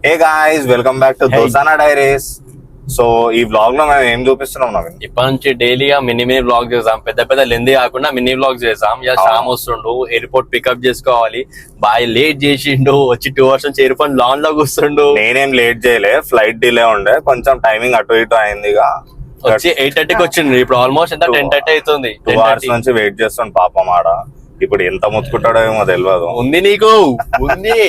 Hey guys, welcome back to దోసానా diaries. So ఈ vlog లో మేము ఏం చూపిస్తున్నాం నవీన్? ఇప్పటి నుంచి డైలీగా మినీ వ్లాగ్ చేసాం. పెద్ద పెద్ద లెంది కాకుండా మినీ వ్లాగ్ చేసాం. ఇలా షామ్ వస్తుండు, ఎయిర్పోర్ట్ పికప్ చేసుకోవాలి. బాయ్ లేట్ చేసిండు, వచ్చి 2 hours నుంచి ఎయిర్పోర్ట్ లాన్ లో కూర్చుండు. నేనేం లేట్ చేయలే, ఫ్లైట్ డిలే ఉండే, కొంచెం టైమింగ్ అటు ఇటు అయింది. వచ్చి 8:30కి వచ్చిండు. ఇప్పుడు ఆల్మోస్ట్ ఎంత 10:30 అవుతుంది. 2 hours నుంచి వెయిట్ చేస్తుండు పాపం ఆడ. ఇప్పుడు ఎంత ముత్తుకుంటాడో ఏమో తెలియదు. ఉంది నీకు ఉంది.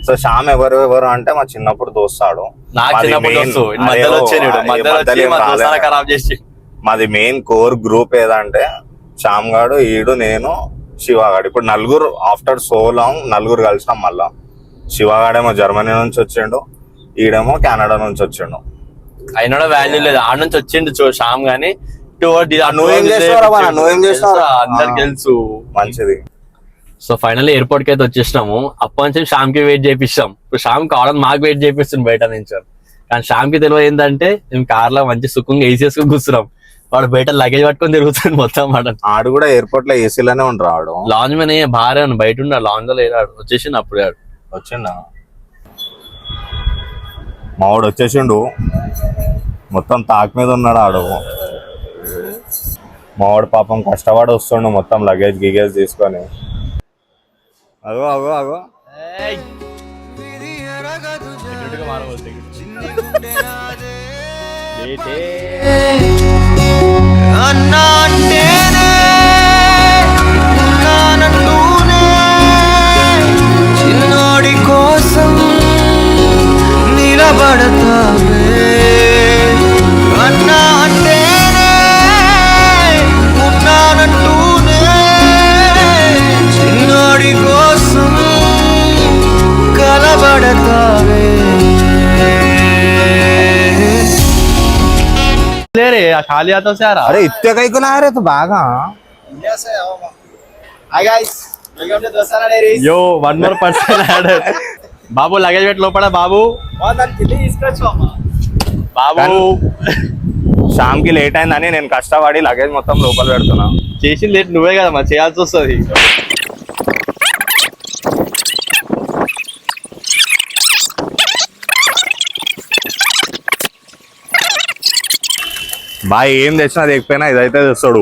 సో శ్యామ్ ఎవరు అంటే మా చిన్నప్పుడు దోస్తాడు. నాకు చిన్నప్పుడు దోస్తు మధ్యలో ఖరాబ్ చేసి. మాది మెయిన్ కోర్ గ్రూప్ ఏదంటే శ్యామ్ గాడు, ఈడు, నేను, శివగాడు. ఇప్పుడు నలుగురు, ఆఫ్టర్ సో లాంగ్ నలుగురు కలిసినాం మళ్ళా. శివగాడేమో జర్మనీ నుంచి వచ్చిండు, ఈడేమో కెనడా నుంచి వచ్చిండు. అయినా వాల్యూ లేదు, ఆడ నుంచి వచ్చిండు శ్యామ్ గానీ. నువ్వేం చేస్తావు? అందరికి తెలుసు. మంచిది. సో ఫైనల్లీ ఎయిర్పోర్ట్ కి అయితే వచ్చేసినాము. అప్పటి నుంచి శ్యామ్ కి వెయిట్ చేపిస్తాం. ఇప్పుడు శ్యామ్ కావాలని మాకు వెయిట్ చేపిస్తుంది బయట నుంచి. కానీ శ్యామ్ కి తెలియదు ఏంటంటే మేము కార్ లో మంచి సుఖంగా ఏసీ వేసుకుని కూర్చున్నాం. వాడు బయట లగేజ్ పట్టుకొని తిరుగుతుంది మొత్తం. ఆడు కూడా ఎయిర్పోర్ట్ లో ఏసీలోనే ఉండరాడు. లాంజ్ మీద భార్య బయట ఉండ లాంజ్ లో లేడాడు. వచ్చేసిండు అప్పుడు ఆడు వచ్చిండా. మావాడు వచ్చేసిండు, మొత్తం తాక్ మీద ఉన్నాడు ఆడు. మావాడు పాపం కష్టపడి వస్తుండు మొత్తం లగేజ్ గిగేజ్ తీసుకొని. అగో అగో అగో చిన్నోడి కోసం నిలబడతావే అన్నా అంటేనే ఉన్నానంటూనే చిన్నోడి కోసం కలబడతావే. ఖాళీ आता से आ रहा. अरे इतने कहीं को ना आ रहे तो बागा. Hi guys, welcome to Dosana Dairies. Yo, one more person added. Babu luggage పెట్టి లోపల బాబు. బాబు శ్యామ్ కి లేట్ అయిందని నేను కష్టపడి లగేజ్ మొత్తం లోపల పెడుతున్నా. చేసింది లేట్ నువ్వే కదా మరి చేయాల్సి వస్తుంది. బాయ్ ఏం తెచ్చినా తెకపోయినా ఇదైతే తెస్తాడు.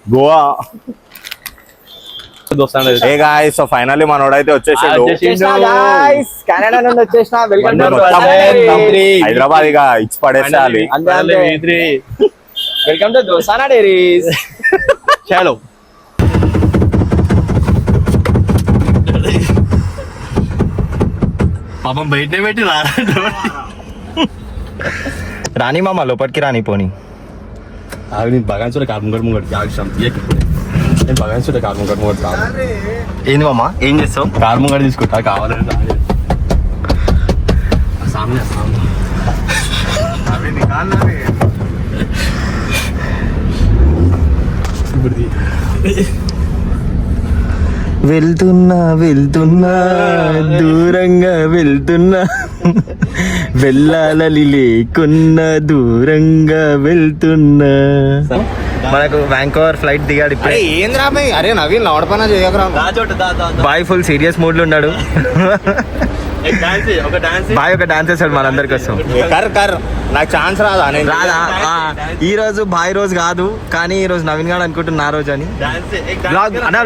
Goa. Hey guys, so finally మనోడైతే వచ్చేసాడు. కెనడా నుండి వచ్చేసిన. హైదరాబాద్ ఇక ఇచ్చి పడేసేయాలి. వెల్కమ్ టు దోసానా డైరీస్. చలో పాపం బయటనే పెట్టి రాని మామ లోపలికి రాని పోని. బగాన్ చూడ కాదు ముంగడు నేను బగాన్ చూడ కాదు ముంగడు కాదు. ఏంది మామ, ఏం చేస్తావు? కారు ముంగడు తీసుకుంటా కావాలని. సామ్నే వెళ్తున్నా వెళ్తున్నా దూరంగా వెళ్తున్నా, వెళ్ళాలని లేకున్నా దూరంగా వెళ్తున్నా. మనకు వ్యాంకోవర్ ఫ్లైట్ దిగాడు ఇప్పుడు. ఏం రా బాయ్? అరే నవీన్ లౌడ్ పైన చేయకరా. బాయ్ ఫుల్ సీరియస్ మూడ్ లో ఉన్నాడు. బాయ్ ఒక డాన్స్ వేస్తాడు మనందరి కోసం. కర్ నాకు ఛాన్స్ రాదా? రాదా? ఈ రోజు బాయ్ రోజు కాదు, కానీ ఈ రోజు నవీన్ గారు అనుకుంటున్నా నా రోజు అని.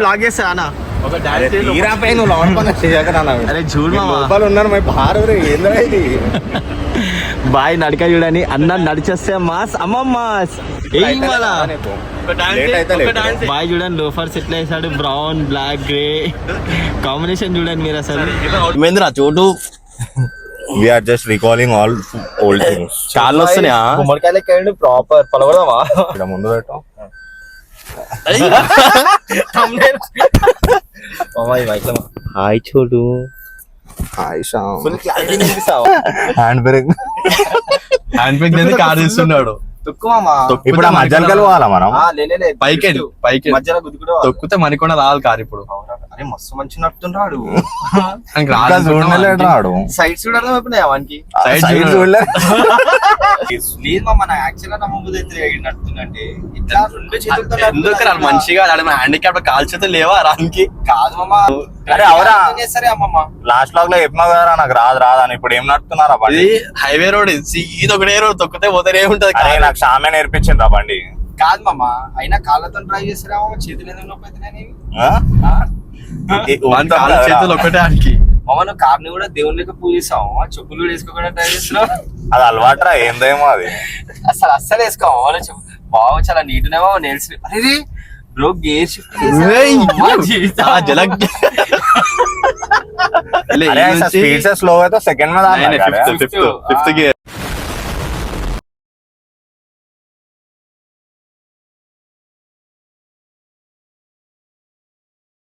బ్లాగ్ చేస్తా అన్న. నువ్వు లౌడ్ పైన చేయకరా. అరే చూడు ఉన్నారు బాయ్ నడక చూడని అన్న నడిచేస్తే మాస్ అమ్మ మాస్. బాయ్ చూడండి లోఫర్స్ ఎట్లా వేసాడు, బ్రౌన్ బ్లాక్ గ్రే కాంబినేషన్ చూడండి మీరు అసలు. చోటు we are just recalling all old things. చాలా వస్తున్నాయా? గుమ్మడికాయలు ప్రాపర్ పలవడమా ఇక్కడ ముందు పెట్టాం. హాయ్ చూడు. Hi Shyam. Hand brake car తీస్తున్నాడు. ఇప్పుడు ఆ మధ్యలో పోవాలా మనం? పైకి తొక్కితే మనకుండా రావాలి కారు. ఇప్పుడు అరే మస్తు మంచి నడుపుతున్నాడు. ఆయనకి ఇంకా రాదు చూడలేడు రాడు. సైడ్స్ కూడా అర్థమైపోయినాయి వానికి. Side చూడలే. లేదు మామ, నా యాక్చువల్ గా నమ్మబుద్ధి అయితే నడుపుతుందంటే ఇట్లా 2 చేతులతో ఎందుకు రా మంచిగా హ్యాండిక్యాప్ కాల్ చేతులు లేవా రానికి? కాదు మామ. అరే అవరా సరే అమ్మమ్మ, లాస్ట్ లాగ్ లో చెప్పినావు కదా నాకు రాదు అని. ఇప్పుడు ఏం నడుపుతున్నారా బండి? ఇది హైవే రోడ్, ఇది ఒకటే రోడ్, తొక్కితే పోతేనే ఉంటది. అరే నాకు సామే నేర్పించింది ఆ బండి. కాదు మామ, అయినా కాళ్ళతో డ్రైవ్ చేస్తారా మామ? చేతులు ఎందుకు నొప్పి అవుతున్నాయి? ఆ? వాని కాళ్ళ చేతులు ఒకటే ఆయనకి. మామ నువ్వు కార్ని కూడా దేవుని లెక్క పూజిస్తావు, చెప్పులు కూడా వేసుకోకుండా డ్రైవ్ చేస్తున్నావు. అది అలవాటురా, ఏందేమో అది. అస్సలు వేసుకోవు బాగా, చాలా నీట్నేమో నేర్చి. అరే bro gear shift speed slow అయితే సెకండ్ మీద ఫిఫ్త్ గేర్